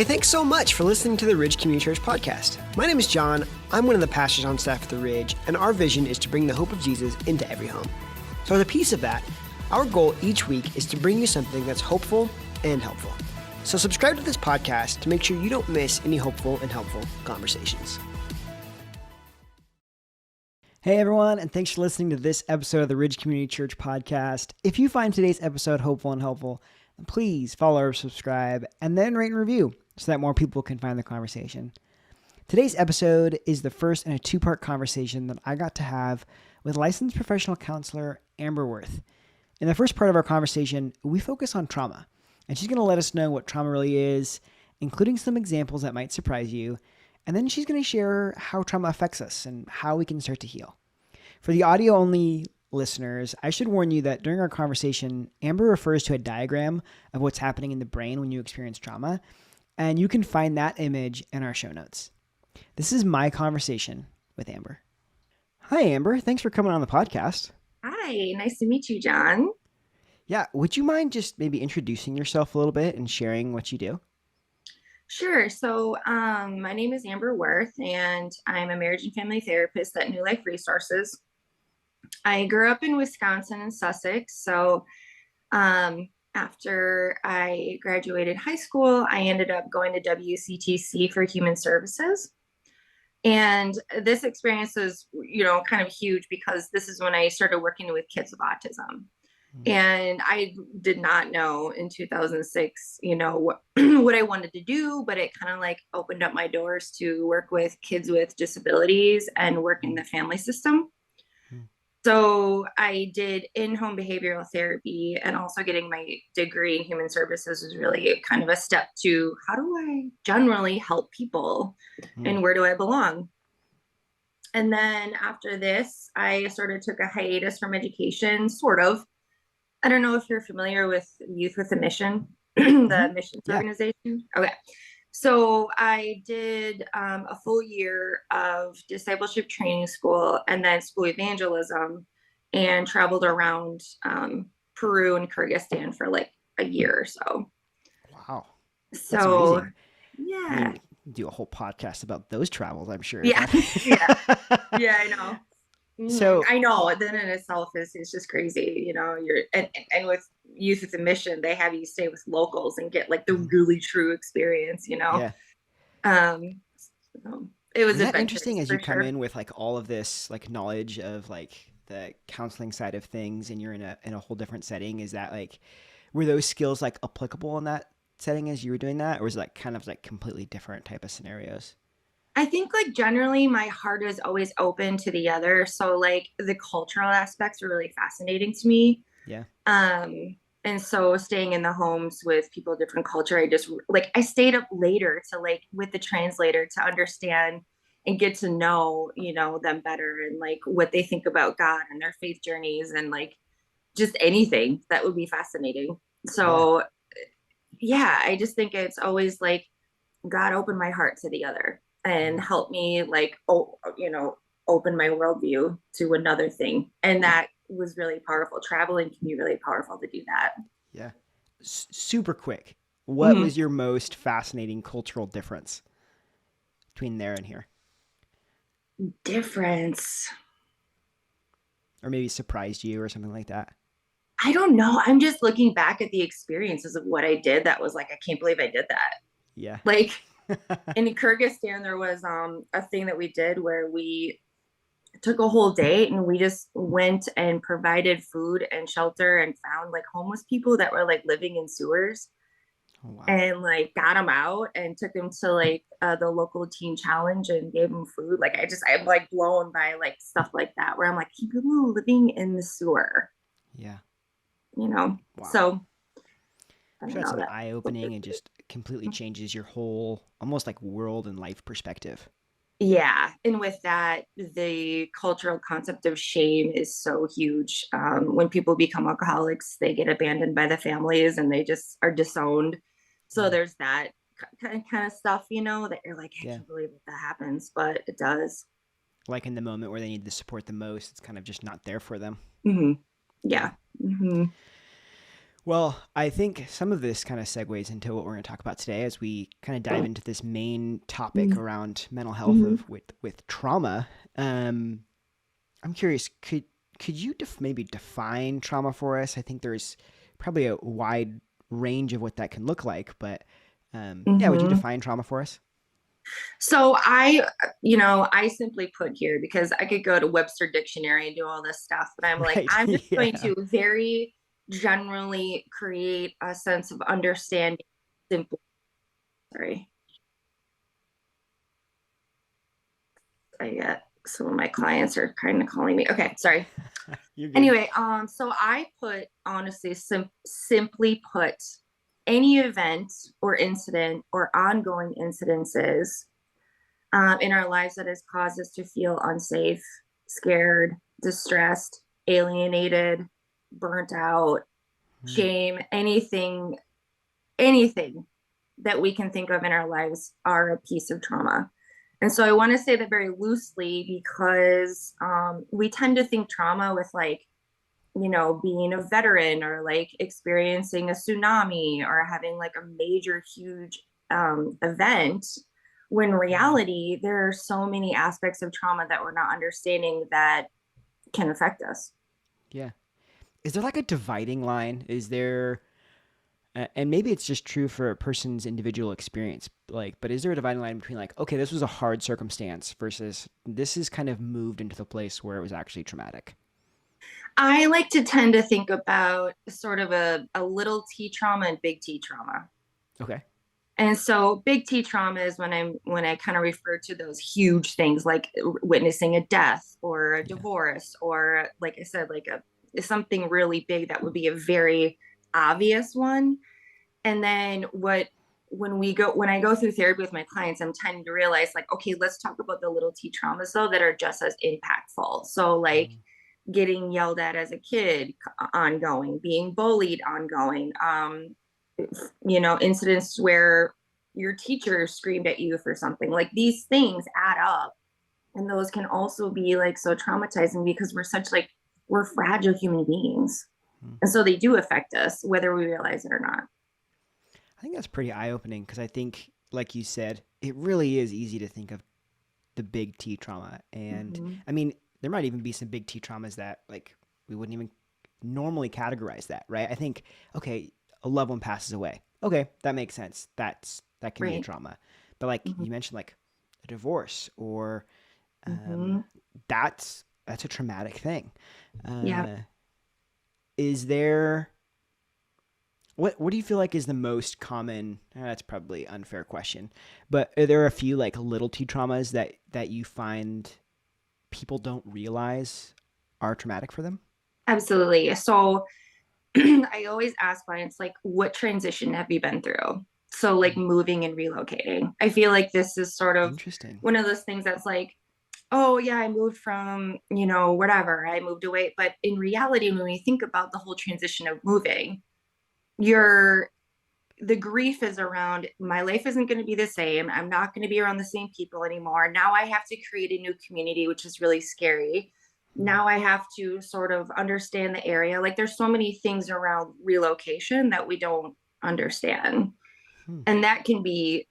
Hey, thanks so much for listening to the Ridge Community Church podcast. My name is John. I'm one of the pastors on staff at the Ridge, and our vision is to bring the hope of Jesus into every home. So as a piece of that, our goal each week is to bring you something that's hopeful and helpful. So subscribe to this podcast to make sure you don't miss any hopeful and helpful conversations. Hey everyone, and thanks for listening to this episode of the Ridge Community Church podcast. If you find today's episode hopeful and helpful, please follow or subscribe, and then rate and review so that more people can find the conversation. Today's episode is the first in a two-part conversation that I got to have with licensed professional counselor Amber Wirth. In the first part of our conversation, we focus on trauma, and she's going to let us know what trauma really is, including some examples that might surprise you, and then she's going to share how trauma affects us and how we can start to heal. For the audio-only listeners, I should warn you that during our conversation, Amber refers to a diagram of what's happening in the brain when you experience trauma, and you can find that image in our show notes. This is my conversation with Amber. Hi, Amber. Thanks for coming on the podcast. Hi, nice to meet you, John. Yeah, would you mind just maybe introducing yourself a little bit and sharing what you do? Sure. So my name is Amber Wirth, and I'm a marriage and family therapist at New Life Resources. I grew up in Wisconsin and Sussex. So after I graduated high school, I ended up going to WCTC for human services. And this experience was, kind of huge because this is when I started working with kids with autism. And I did not know in 2006, what, what I wanted to do, but it kind of like opened up my doors to work with kids with disabilities and work in the family system. So I did in-home behavioral therapy, and also getting my degree in human services was really kind of a step to how do I generally help people and where do I belong? And then after this, I sort of took a hiatus from education, sort of. I don't know if you're familiar with Youth with a Mission, the missions organization. Okay. So I did a full year of discipleship training school and then school evangelism, and traveled around Peru and Kyrgyzstan for like a year or so. Wow. So, amazing. Yeah. I mean, do a whole podcast about those travels, I'm sure. Yeah. Yeah, I know. So I know that in itself is just crazy, you're and with Youth with a Mission, they have you stay with locals and get like the really true experience, Yeah. So it was that interesting as you come sure. in with like all of this like knowledge of like the counseling side of things, and you're in a whole different setting. Is that like, were those skills like applicable in that setting as you were doing that, or was it like kind of like completely different type of scenarios? I think like generally my heart is always open to the other. So like the cultural aspects are really fascinating to me. Yeah. And so staying in the homes with people of different culture, I stayed up later to like with the translator to understand and get to know, them better, and like what they think about God and their faith journeys, and like just anything that would be fascinating. So yeah, I just think it's always like God opened my heart to the other and help me like, open my worldview to another thing. And that was really powerful. Traveling can be really powerful to do that. Yeah. Super quick. What was your most fascinating cultural difference between there and here? Difference. Or maybe surprised you or something like that? I don't know. I'm just looking back at the experiences of what I did. That was like, I can't believe I did that. Yeah. Like in Kyrgyzstan, there was a thing that we did where we took a whole day and we just went and provided food and shelter and found like homeless people that were like living in sewers. Oh, wow. And like got them out and took them to like the local teen challenge and gave them food. Like I'm like blown by like stuff like that, where I'm like, people living in the sewer. Yeah. Wow. So I'm sure it's an eye-opening and just completely changes your whole almost like world and life perspective. Yeah. And with that, the cultural concept of shame is so huge. When people become alcoholics, they get abandoned by the families and they just are disowned. So there's that kind of stuff, that you're like, I can't believe that happens, but it does. Like in the moment where they need the support the most, it's kind of just not there for them. Mm-hmm. Yeah. Mm-hmm. Well, I think some of this kind of segues into what we're going to talk about today as we kind of dive into this main topic around mental health Mhm. of with trauma. Um, I'm curious, could you maybe define trauma for us? I think there's probably a wide range of what that can look like, but yeah, would you Mhm. define trauma for us? So I simply put here because I could go to Webster Dictionary and do all this stuff, but I'm like, Right. I'm just going Yeah. to very generally create a sense of understanding. Simply, sorry, I get some of my clients are kind of calling me. Okay, sorry. You're good. Anyway, so I put honestly, simply put, any event or incident or ongoing incidences in our lives that has caused us to feel unsafe, scared, distressed, alienated, burnt out, Hmm. shame, anything that we can think of in our lives are a piece of trauma. And so I want to say that very loosely because we tend to think trauma with like, being a veteran or like experiencing a tsunami or having like a major, huge event. When in Hmm. reality, there are so many aspects of trauma that we're not understanding that can affect us. Yeah. Is there like a dividing line? Is there and maybe it's just true for a person's individual experience, like, but is there a dividing line between like, okay, this was a hard circumstance versus this is kind of moved into the place where it was actually traumatic? I like to tend to think about sort of a little t trauma and big T trauma. Okay. And so big T trauma is when I kind of refer to those huge things like witnessing a death or a Yeah. divorce or like I said, like a something really big that would be a very obvious one. And then when I go through therapy with my clients, I'm tending to realize like, okay, let's talk about the little T traumas though that are just as impactful. So like Mm. getting yelled at as a kid ongoing, being bullied ongoing, incidents where your teacher screamed at you for something. Like these things add up. And those can also be like so traumatizing because we're fragile human beings. Mm. And so they do affect us, whether we realize it or not. I think that's pretty eye opening because I think, like you said, it really is easy to think of the big T trauma. And Mm-hmm. I mean, there might even be some big T traumas that like we wouldn't even normally categorize that, right? I think, okay, a loved one passes away. Okay, that makes sense. That can be a Right. trauma. But like Mm-hmm. you mentioned, like a divorce or Mm-hmm. that's a traumatic thing. Yeah. Uh, is there what do you feel like is the most common? That's probably an unfair question, but are there a few like little T traumas that you find people don't realize are traumatic for them? Absolutely. So I always ask clients, like, what transition have you been through? So, like, Hmm. moving and relocating. I feel like this is sort of Interesting. one of those things that's like, oh, yeah, I moved from, whatever, I moved away. But in reality, when we think about the whole transition of moving, you're the grief is around my life isn't going to be the same. I'm not going to be around the same people anymore. Now I have to create a new community, which is really scary. Hmm. Now I have to sort of understand the area. Like there's so many things around relocation that we don't understand. Hmm. And that can be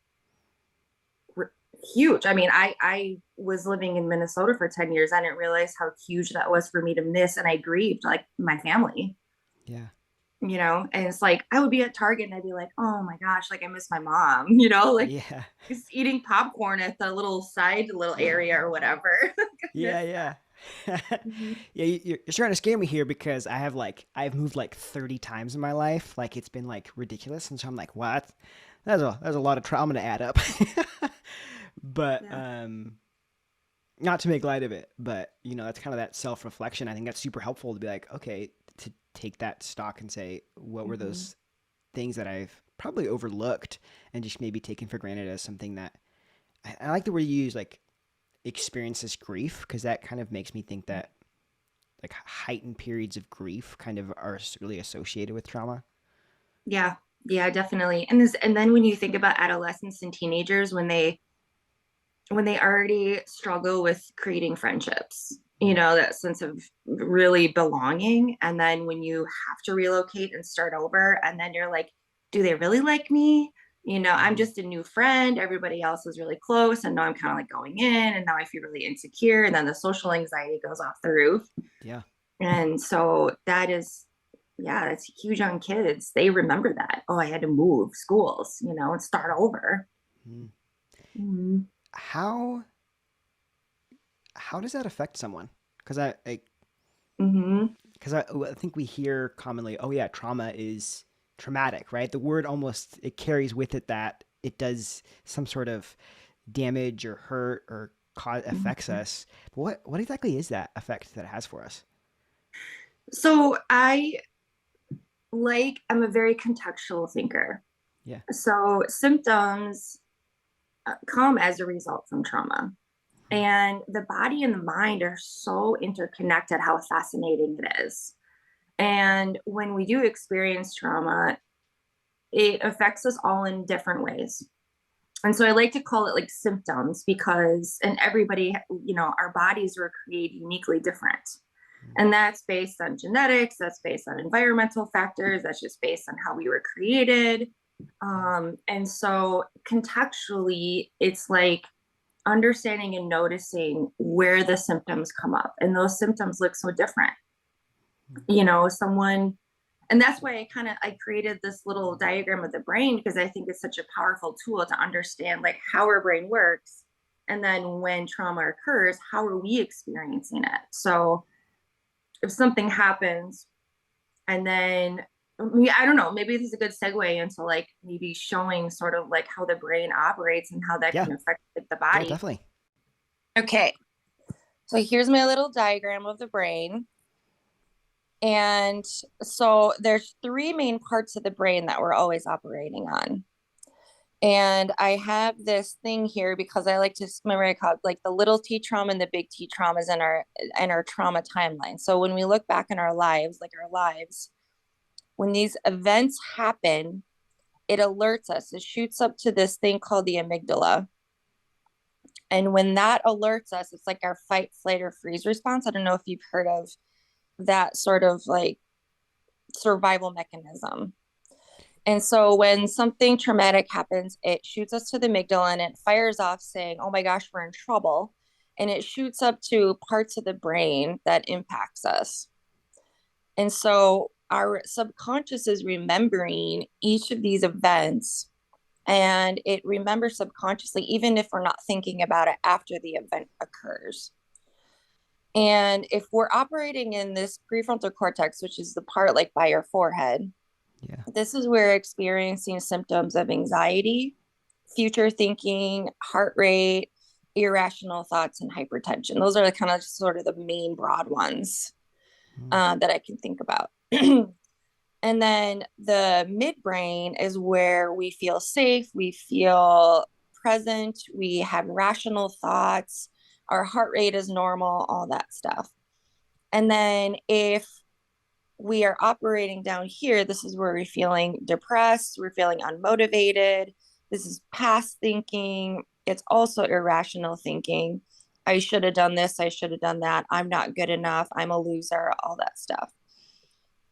huge. I mean, I was living in Minnesota for 10 years. I didn't realize how huge that was for me to miss. And I grieved like my family, Yeah. and it's like I would be at Target and I'd be like, oh my gosh, like I miss my mom, like Yeah. just eating popcorn at the little area or whatever. Yeah. Yeah. Mhm. Yeah, you're trying to scare me here because I've moved like 30 times in my life. Like it's been like ridiculous, and so I'm like, what? That's a lot of trauma to add up. But Yeah. not to make light of it, but that's kind of that self reflection. I think that's super helpful to be like, okay, to take that stock and say, what were Hmm. those things that I've probably overlooked and just maybe taken for granted as something that I like the word you use, like experiences grief, because that kind of makes me think that like heightened periods of grief kind of are really associated with trauma. Yeah. Yeah, definitely. And then when you think about adolescents and teenagers when they already struggle with creating friendships. that sense of really belonging. And then when you have to relocate and start over, and then you're like, do they really like me? I'm Mm-hmm. just a new friend. Everybody else is really close. And now I'm kind of like going in, and now I feel really insecure. And then the social anxiety goes off the roof. Yeah. And so yeah, that's huge on kids. They remember that. Oh, I had to move schools, and start over. Mm. Mm-hmm. How does that affect someone? Because Mm-hmm. I think we hear commonly, oh yeah, trauma is traumatic, right? The word almost it carries with it that it does some sort of damage or hurt or affects Mm-hmm. us. But what exactly is that effect that it has for us? So I'm a very contextual thinker. Yeah. So symptoms come as a result from trauma. Hmm. And the body and the mind are so interconnected, how fascinating it is. And when we do experience trauma, it affects us all in different ways. And so I like to call it like symptoms because, and everybody, our bodies were created uniquely different. And that's based on genetics, that's based on environmental factors, that's just based on how we were created. Yeah. And so contextually, it's like understanding and noticing where the symptoms come up. And those symptoms look so different. Hmm. Someone, and that's why I created this little diagram of the brain, because I think it's such a powerful tool to understand like how our brain works. And then when trauma occurs, how are we experiencing it? So if something happens and then I don't know, maybe this is a good segue into like maybe showing sort of like how the brain operates and how that Yeah. can affect like, the Yeah. body. Definitely. Okay, so here's my little diagram of the brain. And so there's three main parts of the brain that we're always operating on. And I have this thing here because I like to remember I call it like the little T trauma and the big T traumas in our trauma timeline. So when we look back in our lives, when these events happen, it alerts us. It shoots up to this thing called the amygdala. And when that alerts us, it's like our fight, flight, or freeze response. I don't know if you've heard of that sort of like survival mechanism. And so when something traumatic happens, it shoots us to the amygdala and it fires off saying, oh my gosh, we're in trouble. And it shoots up to parts of the brain that impacts us. And so our subconscious is remembering each of these events, and it remembers subconsciously, even if we're not thinking about it after the event occurs. And if we're operating in this prefrontal cortex, which is the part like by your forehead, Yeah. this is where experiencing symptoms of anxiety, future thinking, heart rate, irrational thoughts, and hypertension. Those are the kind of sort of the main broad ones Hmm. that I can think about. And then the midbrain is where we feel safe, we feel present, we have rational thoughts, our heart rate is normal, all that stuff. And then if we are operating down here, this is where we're feeling depressed, we're feeling unmotivated. This is past thinking. It's also irrational thinking. I should have done this, I should have done that. I'm not good enough. I'm a loser, all that stuff.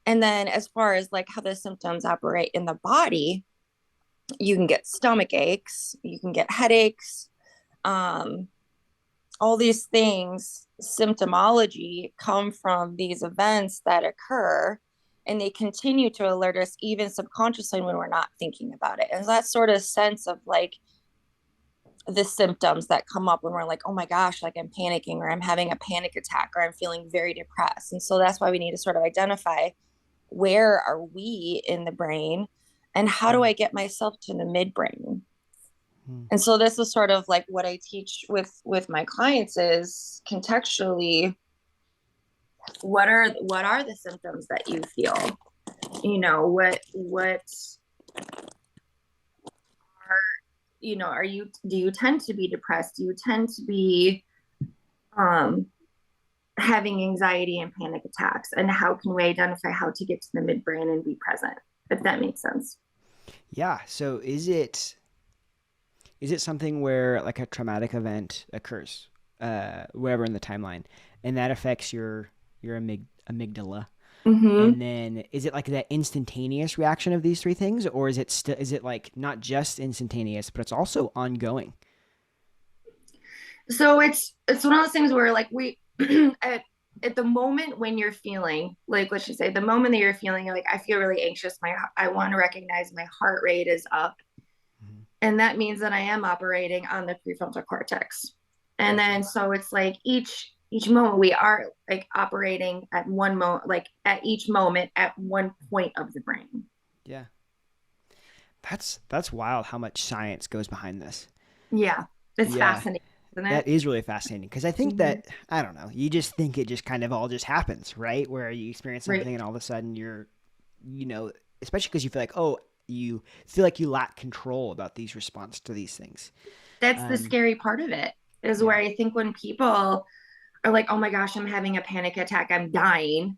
And then as far as like how the symptoms operate in the body, you can get stomach aches, you can get headaches, um, all these things, symptomology come from these events that occur, and they continue to alert us even subconsciously when we're not thinking about it. And that sort of sense of like the symptoms that come up when we're like, oh my gosh, like I'm panicking or I'm having a panic attack or I'm feeling very depressed. And so that's why we need to sort of identify where are we in the brain and how do Hmm. I get myself to the midbrain. Hmm. And so this is sort of like what I teach with my clients is contextually what are the symptoms that you feel, what are are you do you tend to be depressed, do you tend to be um having anxiety and panic attacks, and how can we identify how to get to the midbrain and be present, if that makes sense. Yeah. So is it something where like a traumatic event occurs, wherever in the timeline, and that affects your amygdala. Hmm. And then is it like that instantaneous reaction of these three things, or is it is it like not just instantaneous, but it's also ongoing? So it's one of those things where like we at the moment when you're feeling like, let's just say the moment that you're feeling like I feel really anxious, I want to recognize my heart rate is up, Mm-hmm. and that means that I am operating on the prefrontal cortex. And Gotcha. then so it's like each moment we are like operating at one moment, like at each moment at one point of the brain. Yeah. That's wild how much science goes behind this. Yeah, it's Yeah. fascinating, isn't it? That is really fascinating because I think Mm-hmm. that I don't know, you just think it just kind of all just happens, right? Where you experience Right. something and all of a sudden you're, you know, especially because you feel like, oh, you feel like you lack control about these response to these things. That's the Um, scary part of it, is where yeah. I think when people are like, oh my gosh, I'm having a panic attack, I'm dying,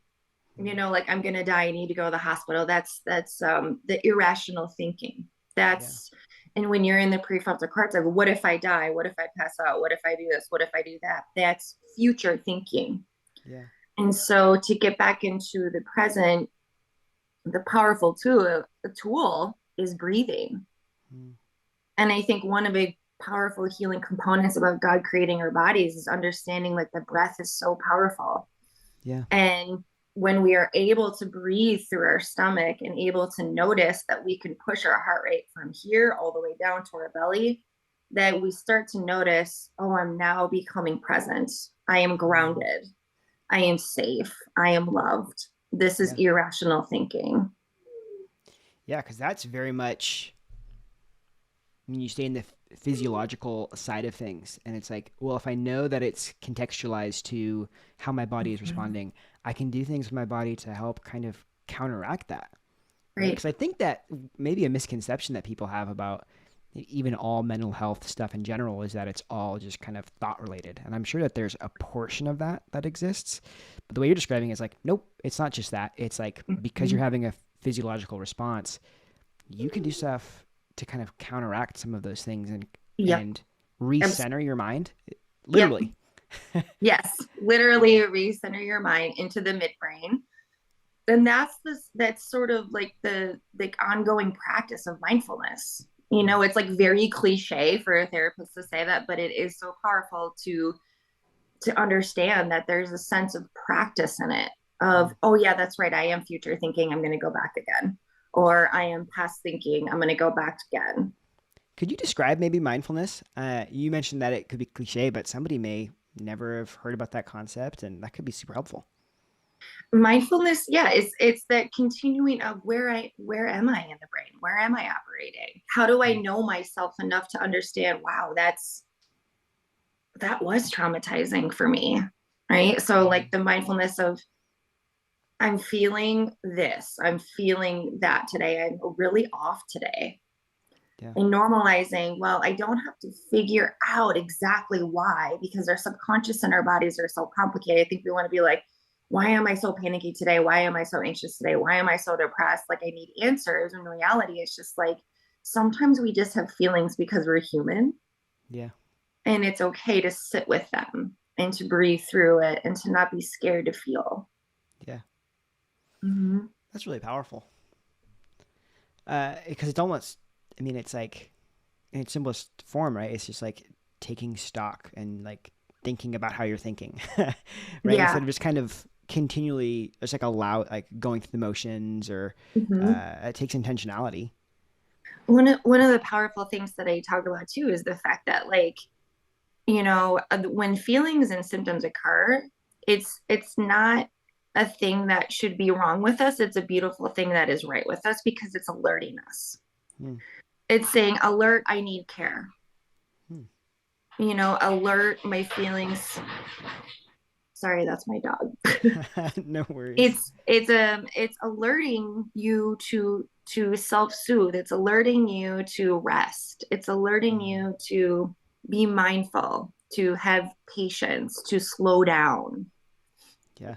Mm-hmm. like I'm gonna die, I need to go to the hospital. That's the irrational thinking. Yeah. That's and when you're in the prefrontal cortex, like, what if I die? What if I pass out? What if I do this? What if I do that? That's future thinking. Yeah. And so to get back into the present, the powerful tool is breathing. Mm, And I think one of the powerful healing components about God creating our bodies is understanding like the breath is so powerful. yeah. And when we are able to breathe through our stomach and able to notice that we can push our heart rate from here all the way down to our belly, that we start to notice, oh, I'm now becoming present. I am Mm, grounded. I am safe. I am loved. This is yeah. irrational thinking. Yeah. Because that's very much when you stay in the physiological side of things. And it's like, well, if I know that it's contextualized to how my body is Mhm. responding, I can do things with my body to help kind of counteract that. Right? Right. Because I think that maybe a misconception that people have about even all mental health stuff in general is that it's all just kind of thought related. And I'm sure that there's a portion of that that exists. But the way you're describing it is like, nope, it's not just that. It's like because you're Mhm. having a physiological response, you can do stuff to kind of counteract some of those things Yep. and Abs- recenter your mind, Yep. literally. Yes. Literally recenter your mind into the midbrain. And that's sort of like the like ongoing practice of mindfulness. Mm, It's like very cliche for a therapist to say that, but it is so powerful to understand that there's a sense of practice in it of, mm. oh yeah, that's right, I am future thinking, I'm going to go back again, or I am past thinking, I'm going to go back again. Could you describe maybe mindfulness? You mentioned that it could be cliche, but somebody may never have heard about that concept, and that could be super helpful. Mindfulness, yeah, it's that continuing of where am I in the brain, where am I operating, how do I Mm, know myself enough to understand, wow, that was traumatizing for me, right? So like mhm. the mindfulness of, I'm feeling this, I'm feeling that today, I'm really off today. Yeah. And normalizing, well, I don't have to figure out exactly why, because our subconscious and our bodies are so complicated. I think we want to be like, why am I so panicky today? Why am I so anxious today? Why am I so depressed? Like I need answers. In reality, it's just like sometimes we just have feelings because we're human, Yeah. and it's okay to sit with them and to breathe through it and to not be scared to feel. Yeah. Mm-hmm. That's really powerful. Because it's almost, I mean, it's like in its simplest form, right? It's just like taking stock and like thinking about how you're thinking, right? Yeah. Instead of just kind of continually just like like going through the motions or Mm-hmm. it takes intentionality. One of the powerful things that I talk about too is the fact that like, when feelings and symptoms occur, it's not a thing that should be wrong with us. It's a beautiful thing that is right with us because it's alerting us. Hmm. It's saying, alert, I need care. Hmm. Alert my feelings. Sorry, that's my dog. No worries. It's alerting you to self-soothe. It's alerting you to rest. It's alerting Mm, you to be mindful, to have patience, to slow down. yeah.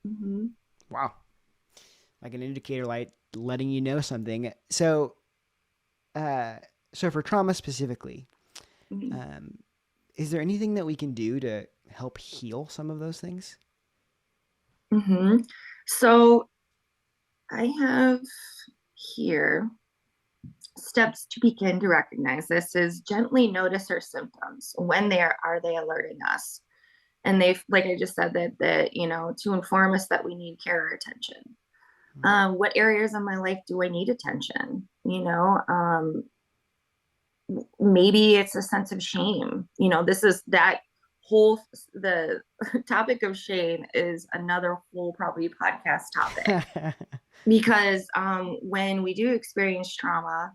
Mm-hmm. Wow. Like an indicator light letting you know something. Uh, so for trauma specifically, Mm-hmm. is there anything that we can do to help heal some of those things? Hmm. So I have here steps to begin to recognize this is gently notice our symptoms. When are they alerting us? And they've, like I just said, that to inform us that we need care or attention. Mm. What areas of my life do I need attention? Maybe it's a sense of shame. This is that whole the topic of shame is another whole probably podcast topic because when we do experience trauma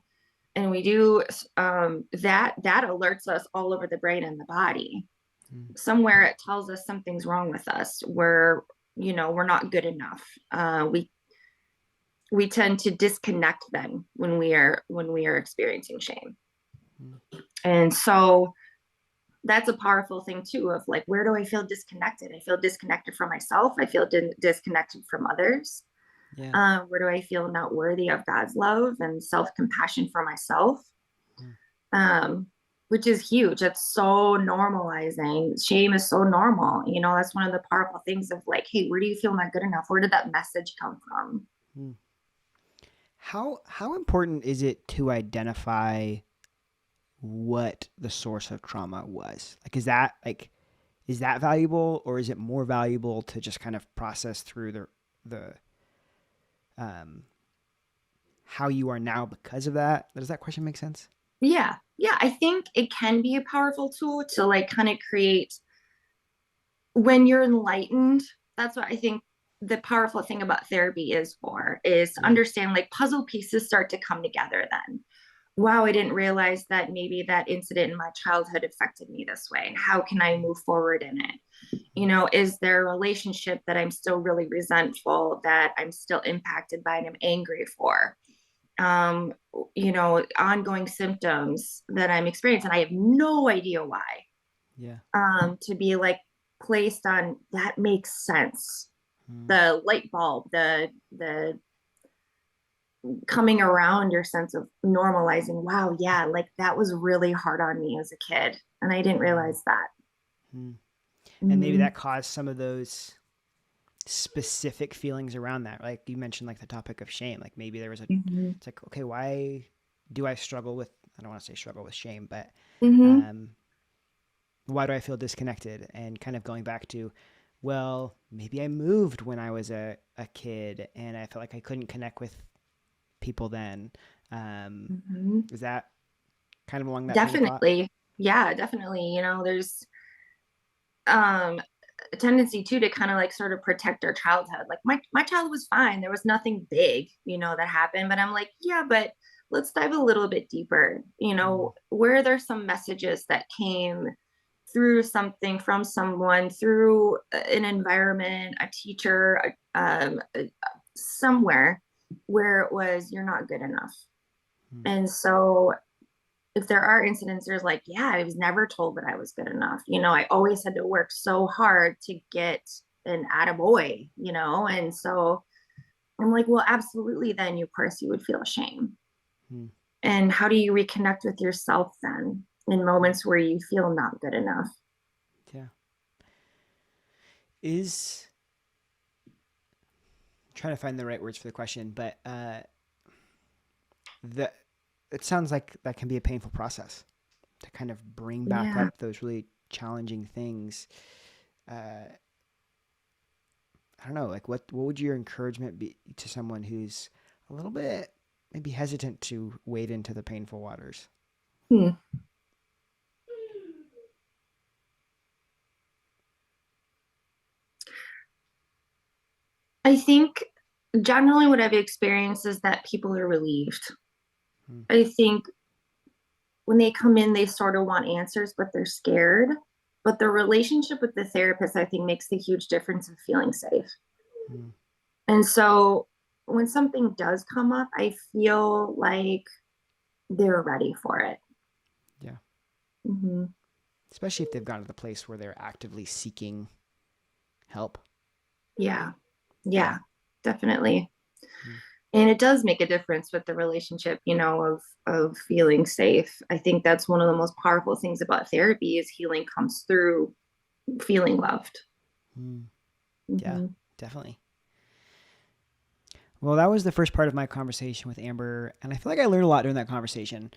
and we do that alerts us all over the brain and the body. Mm. Somewhere it tells us something's wrong with us. We're not good enough. We tend to disconnect then when we are experiencing shame. Mm. And so that's a powerful thing too, of like, where do I feel disconnected? I feel disconnected from myself. I feel disconnected from others. Yeah. Where do I feel not worthy of God's love and self-compassion for myself? Mm. um, which is huge. It's so normalizing. Shame is so normal. That's one of the powerful things of like, hey, where do you feel not good enough? Where did that message come from? Mm. How important is it to identify what the source of trauma was? Like, is that valuable, or is it more valuable to just kind of process through the um how you are now because of that? Does that question make sense? Yeah. Yeah. I think it can be a powerful tool to like kind of create when you're enlightened. That's what I think the powerful thing about therapy is to Yeah. understand like puzzle pieces start to come together then. Wow, I didn't realize that maybe that incident in my childhood affected me this way. How can I move forward in it? Is there a relationship that I'm still really resentful, that I'm still impacted by and I'm angry for? Um, Ongoing symptoms that I'm experiencing. I have no idea why. Yeah. To be like placed on that makes sense. Mm. The light bulb, the coming around your sense of normalizing. Wow, yeah, like that was really hard on me as a kid, and I didn't Mm. realize that. Mm. And maybe Mm-hmm. that caused some of those specific feelings around that. Like you mentioned, like the topic of shame. Like maybe there was Mm-hmm. it's like, okay, why do I struggle with, I don't want to say struggle with shame, but Mm-hmm. um, why do I feel disconnected? And kind of going back to, well, maybe I moved when I was a kid and I felt like I couldn't connect with people then. Um, Mm-hmm. is that kind of along that train of thought? Definitely. Yeah, definitely. There's um a tendency too to kind of like sort of protect our childhood. Like my child was fine. There was nothing big, that happened. But I'm like, yeah, but let's dive a little bit deeper. Mm. Where there's some messages that came through something from someone, through an environment, a teacher, somewhere where it was you're not good enough. Mm. And so if there are incidents, there's like, yeah, I was never told that I was good enough. I always had to work so hard to get an attaboy, and so I'm like, well, absolutely. Then, of course, you would feel shame. Mm. And how do you reconnect with yourself then in moments where you feel not good enough? Yeah. Is trying to find the right words for the question, but the it sounds like that can be a painful process to kind of bring back Yeah. up those really challenging things. I don't know, like what would your encouragement be to someone who's a little bit maybe hesitant to wade into the painful waters? Hmm. I think generally what I've experienced is that people are relieved. Hmm. I think when they come in, they sort of want answers, but they're scared. But the relationship with the therapist, I think, makes the huge difference of feeling safe. Hmm. And so when something does come up, I feel like they're ready for it. Yeah, Mm-hmm. especially if they've gotten to the place where they're actively seeking help. Yeah. Yeah, definitely. Hmm. And it does make a difference with the relationship, of feeling safe. I think that's one of the most powerful things about therapy is healing comes through feeling loved. Mm. Yeah, Mm-hmm. definitely. Well, that was the first part of my conversation with Amber, and I feel like I learned a lot during that conversation,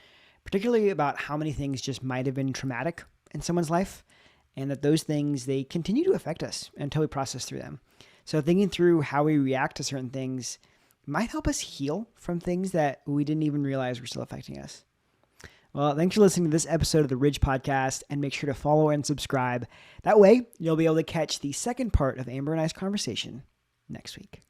particularly about how many things just might have been traumatic in someone's life, and that those things, they continue to affect us until we process through them. So thinking through how we react to certain things might help us heal from things that we didn't even realize were still affecting us. Well, thanks for listening to this episode of the Ridge Podcast, and make sure to follow and subscribe. That way, you'll be able to catch the second part of Amber and I's conversation next week.